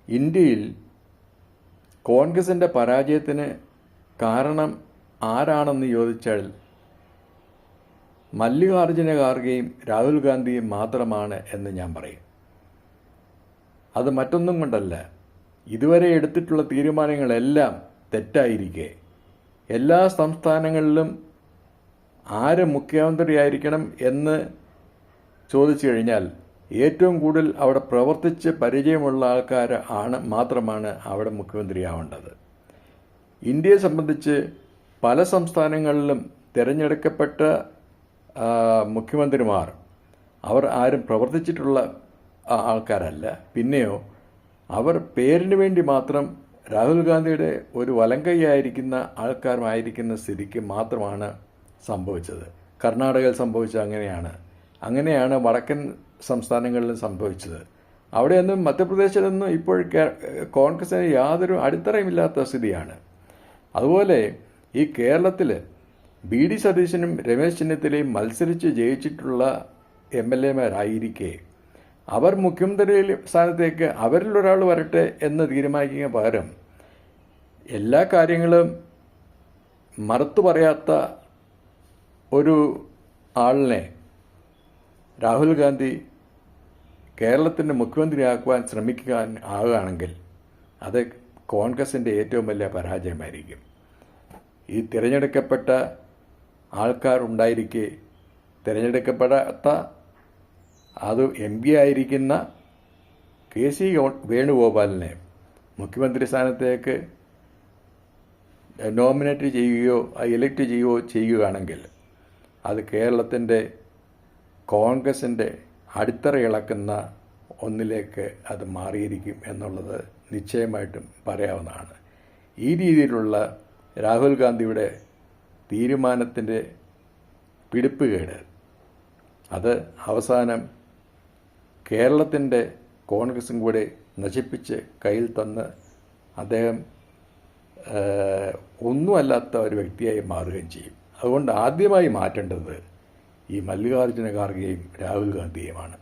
ഇന്ത്യയിൽ കോൺഗ്രസിൻ്റെ പരാജയത്തിന് കാരണം ആരാണെന്ന് ചോദിച്ചാൽ മല്ലികാർജുന ഖാർഗെയും രാഹുൽ ഗാന്ധിയും മാത്രമാണ് എന്ന് ഞാൻ പറയും. അത് മറ്റൊന്നും കൊണ്ടല്ല, ഇതുവരെ എടുത്തിട്ടുള്ള തീരുമാനങ്ങളെല്ലാം തെറ്റായിരിക്കെ എല്ലാ സംസ്ഥാനങ്ങളിലും ആര് മുഖ്യമന്ത്രിയായിരിക്കണം എന്ന് ചോദിച്ചു കഴിഞ്ഞാൽ ഏറ്റവും കൂടുതൽ അവിടെ പ്രവർത്തിച്ച് പരിചയമുള്ള ആൾക്കാർ മാത്രമാണ് അവിടെ മുഖ്യമന്ത്രിയാവേണ്ടത്. ഇന്ത്യയെ സംബന്ധിച്ച് പല സംസ്ഥാനങ്ങളിലും തിരഞ്ഞെടുക്കപ്പെട്ട മുഖ്യമന്ത്രിമാർ അവർ ആരും പ്രവർത്തിച്ചിട്ടുള്ള ആൾക്കാരല്ല. പിന്നെയോ അവർ പേരിന് വേണ്ടി മാത്രം രാഹുൽ ഗാന്ധിയുടെ ഒരു വലങ്കൈയായിരിക്കുന്ന ആൾക്കാരുമായിരിക്കുന്ന സ്ഥിതിക്ക് മാത്രമാണ് സംഭവിച്ചത്. കർണാടകയിൽ സംഭവിച്ചത് അങ്ങനെയാണ് വടക്കൻ സംസ്ഥാനങ്ങളിലും സംഭവിച്ചത്. അവിടെയൊന്നും മധ്യപ്രദേശിലൊന്നും ഇപ്പോൾ കോൺഗ്രസിന് യാതൊരു അടിത്തറയുമില്ലാത്ത സ്ഥിതിയാണ്. അതുപോലെ ഈ കേരളത്തിൽ BD സതീശനും രമേശ് ചെന്നിത്തലയും മത്സരിച്ച് ജയിച്ചിട്ടുള്ള MLA-മാരായിരിക്കെ അവർ മുഖ്യമന്ത്രി സ്ഥാനത്തേക്ക് അവരിൽ ഒരാൾ വരട്ടെ എന്ന് തീരുമാനിക്കുന്ന പകരം എല്ലാ കാര്യങ്ങളും മറുത്തു പറയാത്ത ഒരു ആളിനെ രാഹുൽ ഗാന്ധി കേരളത്തിൻ്റെ മുഖ്യമന്ത്രിയാക്കുവാൻ ആകുകയാണെങ്കിൽ അത് കോൺഗ്രസിൻ്റെ ഏറ്റവും വലിയ പരാജയമായിരിക്കും. ഈ തിരഞ്ഞെടുക്കപ്പെട്ട ആൾക്കാരുണ്ടായിരിക്കെ തിരഞ്ഞെടുക്കപ്പെടാത്ത അത് MP ആയിരിക്കുന്ന KC വേണുഗോപാലിനെ മുഖ്യമന്ത്രി സ്ഥാനത്തേക്ക് നോമിനേറ്റ് ചെയ്യുകയോ ഇലക്ട് ചെയ്യുകയാണെങ്കിൽ അത് കേരളത്തിൻ്റെ കോൺഗ്രസിൻ്റെ അടിത്തറ ഇളക്കുന്ന ഒന്നിലേക്ക് അത് മാറിയിരിക്കും എന്നുള്ളത് നിശ്ചയമായിട്ടും പറയാവുന്നതാണ്. ഈ രീതിയിലുള്ള രാഹുൽ ഗാന്ധിയുടെ തീരുമാനത്തിൻ്റെ പിടിപ്പുകേട് അത് അവസാനം കേരളത്തിൻ്റെ കോൺഗ്രസും കൂടെ നശിപ്പിച്ച് കയ്യിൽ തന്ന് അദ്ദേഹം ഒന്നുമല്ലാത്ത ഒരു വ്യക്തിയായി മാറുകയും ചെയ്യും. അതുകൊണ്ട് ആദ്യമായി മാറ്റേണ്ടത് ഈ മല്ലികാർജുന ഖാർഗെയും രാഹുൽ ഗാന്ധിയുമാണ്.